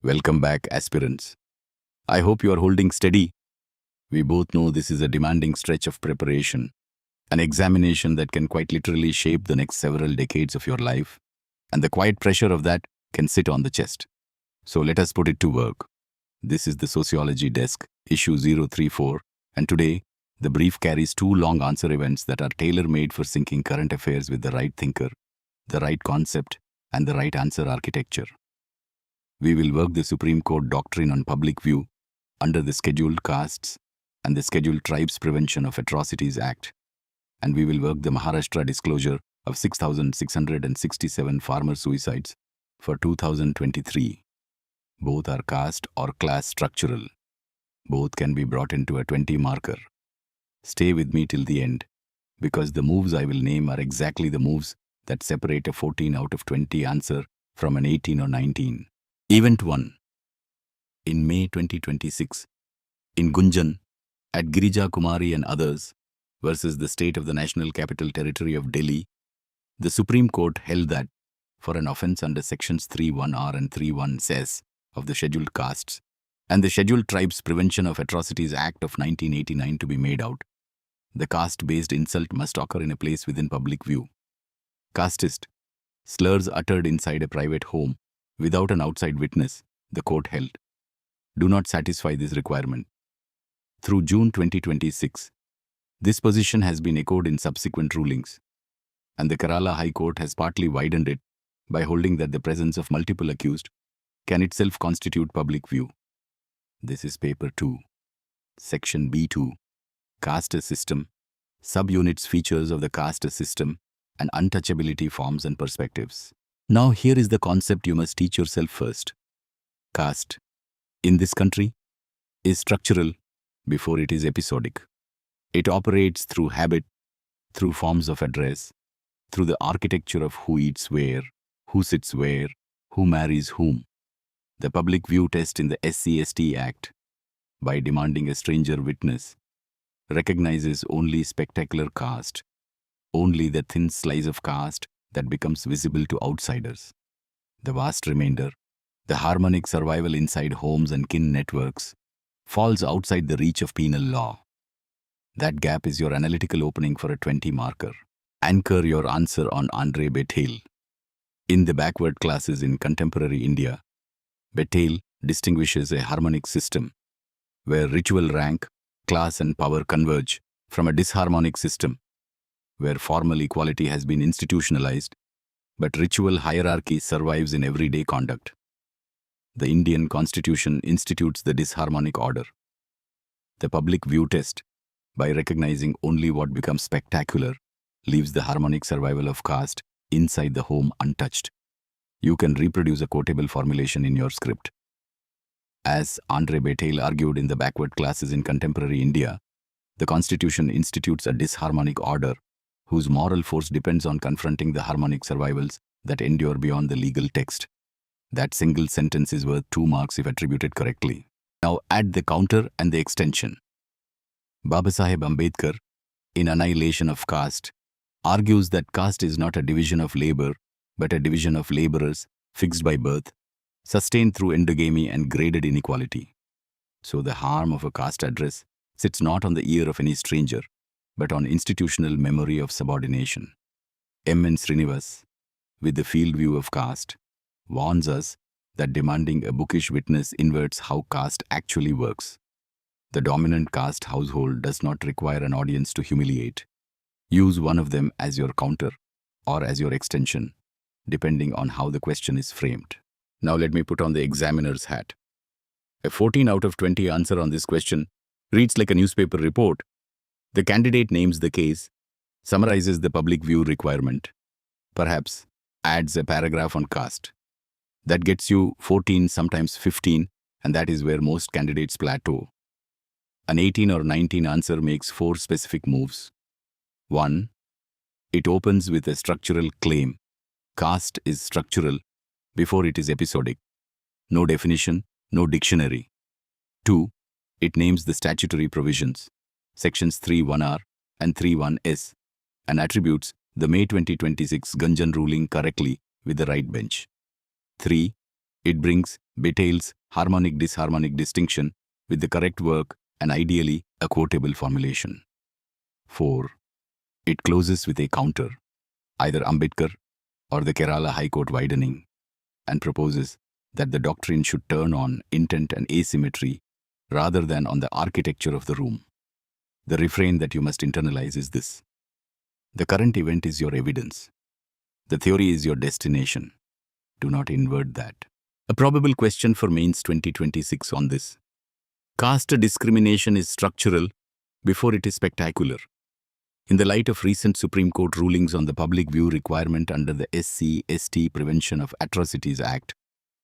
Welcome back, aspirants. I hope you are holding steady. We both know this is a demanding stretch of preparation, an examination that can quite literally shape the next several decades of your life, and the quiet pressure of that can sit on the chest. So let us put it to work. This is the Sociology Desk, issue 034, and today, the brief carries two long answer events that are tailor-made for syncing current affairs with the right thinker, the right concept, and the right answer architecture. We will work the Supreme Court doctrine on public view under the Scheduled Castes and the Scheduled Tribes Prevention of Atrocities Act, and we will work the Maharashtra disclosure of 6,667 farmer suicides for 2023. Both are caste or class structural. Both can be brought into a 20 marker. Stay with me till the end, because the moves I will name are exactly the moves that separate a 14 out of 20 answer from an 18 or 19. Event 1. In May 2026, in Gunjan, at Girija Kumari and others, versus the state of the National Capital Territory of Delhi, the Supreme Court held that, for an offence under Sections 3(1)R and 3(1)S of the Scheduled Castes and the Scheduled Tribes Prevention of Atrocities Act of 1989 to be made out, the caste-based insult must occur in a place within public view. Casteist slurs uttered inside a private home without an outside witness, the court held, do not satisfy this requirement. Through June 2026, this position has been echoed in subsequent rulings, and the Kerala High Court has partly widened it by holding that the presence of multiple accused can itself constitute public view. This is Paper 2, Section B2, Caste System, Subunits Features of the Caste System, and Untouchability Forms and Perspectives. Now here is the concept you must teach yourself first. Caste, in this country, is structural before it is episodic. It operates through habit, through forms of address, through the architecture of who eats where, who sits where, who marries whom. The public view test in the SC/ST Act, by demanding a stranger witness, recognizes only spectacular caste, only the thin slice of caste that becomes visible to outsiders. The vast remainder, the harmonic survival inside homes and kin networks, falls outside the reach of penal law. That gap is your analytical opening for a 20 marker. Anchor your answer on Andre Bethel. In the backward classes in contemporary India, Bethel distinguishes a harmonic system where ritual rank, class and power converge from a disharmonic system where formal equality has been institutionalized, but ritual hierarchy survives in everyday conduct. The Indian Constitution institutes the disharmonic order. The public view test, by recognizing only what becomes spectacular, leaves the harmonic survival of caste inside the home untouched. You can reproduce a quotable formulation in your script. As Andre Bethel argued in the backward classes in contemporary India, the Constitution institutes a disharmonic order whose moral force depends on confronting the harmonic survivals that endure beyond the legal text. That single sentence is worth 2 marks if attributed correctly. Now add the counter and the extension. Babasaheb Ambedkar, in Annihilation of Caste, argues that caste is not a division of labor, but a division of laborers fixed by birth, sustained through endogamy and graded inequality. So the harm of a caste address sits not on the ear of any stranger, but on institutional memory of subordination. M.N. Srinivas, with the field view of caste, warns us that demanding a bookish witness inverts how caste actually works. The dominant caste household does not require an audience to humiliate. Use one of them as your counter or as your extension, depending on how the question is framed. Now let me put on the examiner's hat. A 14 out of 20 answer on this question reads like a newspaper report. The candidate names the case, summarizes the public view requirement, perhaps adds a paragraph on caste. That gets you 14, sometimes 15, and that is where most candidates plateau. An 18 or 19 answer makes 4 specific moves. 1. It opens with a structural claim. Caste is structural before it is episodic. No definition, no dictionary. 2. It names the statutory provisions, Sections 3(1)R and 3(1)S, and attributes the May 2026 Gunjan ruling correctly with the right bench. 3. It brings, details, harmonic-disharmonic distinction with the correct work and ideally a quotable formulation. 4. It closes with a counter, either Ambedkar or the Kerala High Court widening, and proposes that the doctrine should turn on intent and asymmetry rather than on the architecture of the room. The refrain that you must internalize is this: the current event is your evidence. The theory is your destination. Do not invert that. A probable question for Mains 2026 on this. Caste discrimination is structural before it is spectacular. In the light of recent Supreme Court rulings on the public view requirement under the SC/ST Prevention of Atrocities Act,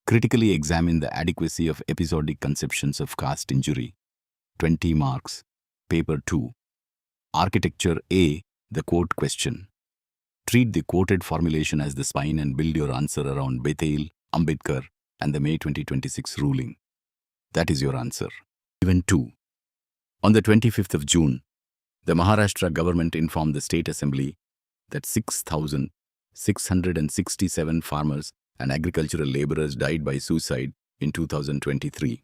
critically examine the adequacy of episodic conceptions of caste injury. 20 marks. Paper 2. Architecture A. The quote question. Treat the quoted formulation as the spine and build your answer around Bethel, Ambedkar, and the May 2026 ruling. That is your answer. Event 2. On the 25th of June, the Maharashtra government informed the State Assembly that 6,667 farmers and agricultural laborers died by suicide in 2023.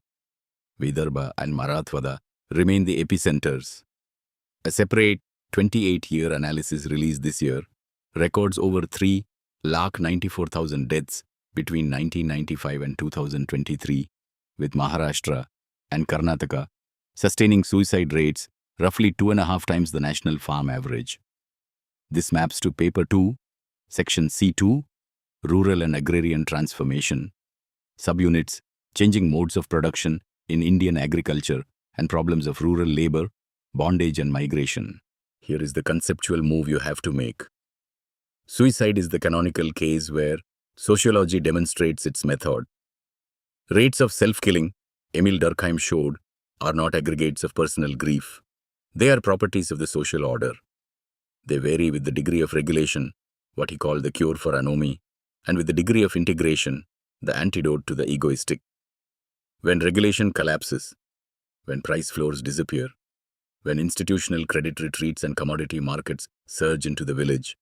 Vidarbha and Marathwada remain the epicenters. A separate 28-year analysis released this year records over 3,94,000 deaths between 1995 and 2023, with Maharashtra and Karnataka sustaining suicide rates roughly 2.5 times the national farm average. This maps to Paper 2, Section C2, Rural and Agrarian Transformation, subunits, changing modes of production in Indian agriculture and problems of rural labor, bondage and migration. Here is the conceptual move you have to make. Suicide is the canonical case where sociology demonstrates its method. Rates of self-killing, Emil Durkheim showed, are not aggregates of personal grief. They are properties of the social order. They vary with the degree of regulation, what he called the cure for anomie, and with the degree of integration, the antidote to the egoistic. When regulation collapses, when price floors disappear, when institutional credit retreats and commodity markets surge into the village,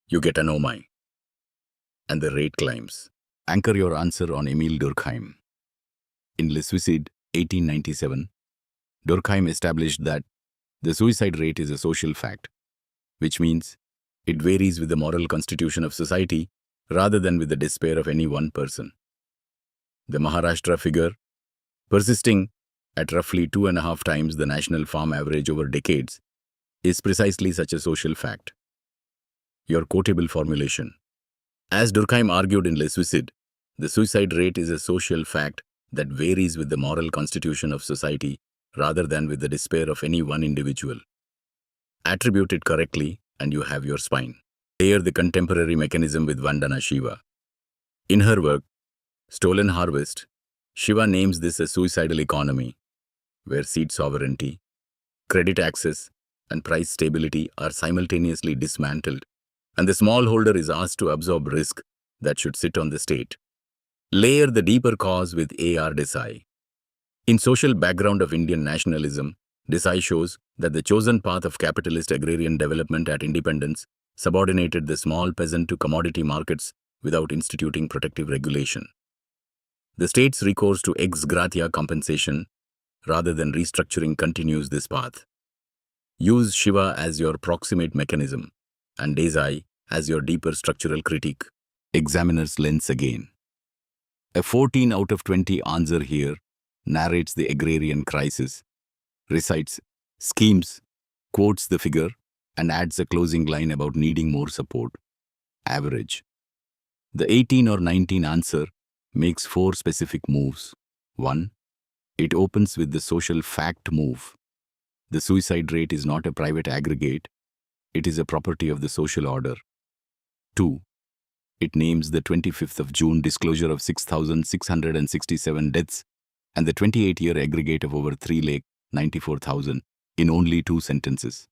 you get anomie. And the rate climbs. Anchor your answer on Emil Durkheim. In Le Suicide, 1897, Durkheim established that the suicide rate is a social fact, which means it varies with the moral constitution of society rather than with the despair of any one person. The Maharashtra figure, persisting at roughly 2.5 times the national farm average over decades, is precisely such a social fact. Your quotable formulation. As Durkheim argued in Le Suicide, the suicide rate is a social fact that varies with the moral constitution of society rather than with the despair of any one individual. Attribute it correctly and you have your spine. Layer the contemporary mechanism with Vandana Shiva. In her work, Stolen Harvest, Shiva names this a suicidal economy, where seed sovereignty, credit access, and price stability are simultaneously dismantled, and the smallholder is asked to absorb risk that should sit on the state. Layer the deeper cause with A.R. Desai. In Social Background of Indian Nationalism, Desai shows that the chosen path of capitalist agrarian development at independence subordinated the small peasant to commodity markets without instituting protective regulation. The state's recourse to ex gratia compensation rather than restructuring continues this path. Use Shiva as your proximate mechanism and Desai as your deeper structural critique. Examiner's lens again. A 14 out of 20 answer here narrates the agrarian crisis, recites schemes, quotes the figure, and adds a closing line about needing more support. Average. The 18 or 19 answer makes 4 specific moves. 1. It opens with the social fact move. The suicide rate is not a private aggregate, it is a property of the social order. 2. It names the 25th of June disclosure of 6,667 deaths and the 28-year aggregate of over 3,94,000 in only 2 sentences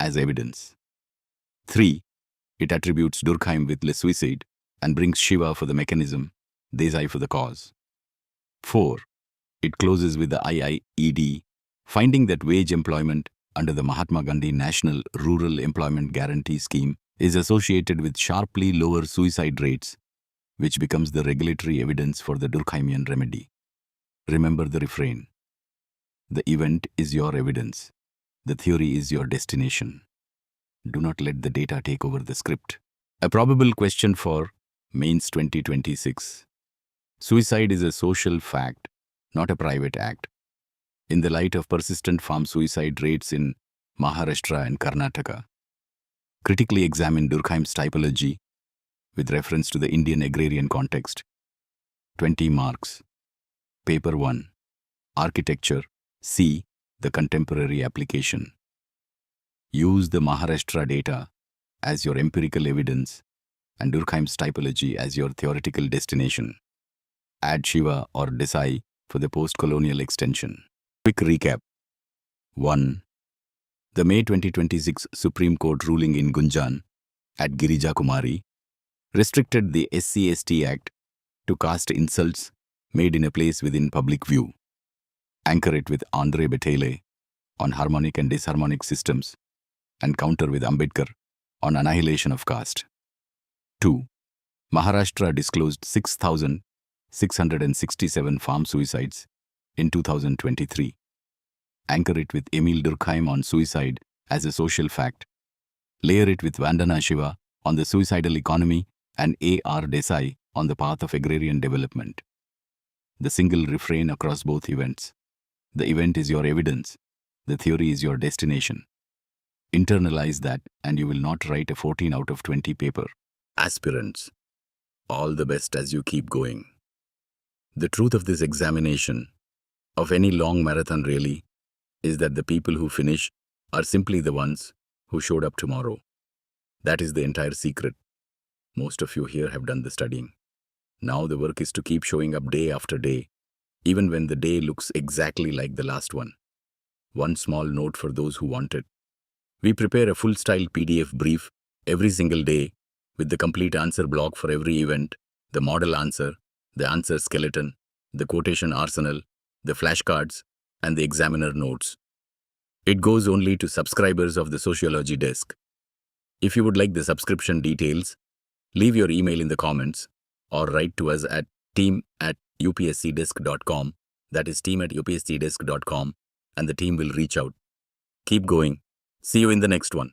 as evidence. 3. It attributes Durkheim with Le Suicide and brings Shiva for the mechanism, Desai for the cause. 4. It closes with the IIED, finding that wage employment under the Mahatma Gandhi National Rural Employment Guarantee Scheme is associated with sharply lower suicide rates, which becomes the regulatory evidence for the Durkheimian remedy. Remember the refrain. The event is your evidence. The theory is your destination. Do not let the data take over the script. A probable question for Mains 2026. Suicide is a social fact, not a private act. In the light of persistent farm suicide rates in Maharashtra and Karnataka, critically examine Durkheim's typology with reference to the Indian agrarian context. 20 marks. Paper 1. Architecture. C. The contemporary application. Use the Maharashtra data as your empirical evidence and Durkheim's typology as your theoretical destination. Add Shiva or Desai for the post-colonial extension. Quick recap. 1. The May 2026 Supreme Court ruling in Gunjan at Girija Kumari restricted the SC/ST Act to caste insults made in a place within public view. Anchor it with Andre Betele on harmonic and disharmonic systems and counter with Ambedkar on annihilation of caste. 2. Maharashtra disclosed 6,667 farm suicides in 2023. Anchor it with Emil Durkheim on suicide as a social fact. Layer it with Vandana Shiva on the suicidal economy and A.R. Desai on the path of agrarian development. The single refrain across both events. The event is your evidence. The theory is your destination. Internalize that and you will not write a 14 out of 20 paper. Aspirants, all the best as you keep going. The truth of this examination, of any long marathon really, is that the people who finish are simply the ones who showed up tomorrow. That is the entire secret. Most of you here have done the studying. Now the work is to keep showing up day after day, even when the day looks exactly like the last one. One small note for those who want it. We prepare a full-style PDF brief every single day with the complete answer block for every event, the model answer, the answer skeleton, the quotation arsenal, the flashcards, and the examiner notes. It goes only to subscribers of the Sociology Desk. If you would like the subscription details, leave your email in the comments or write to us at team@upscdesk.com. That is team@upscdesk.com, and the team will reach out. Keep going. See you in the next one.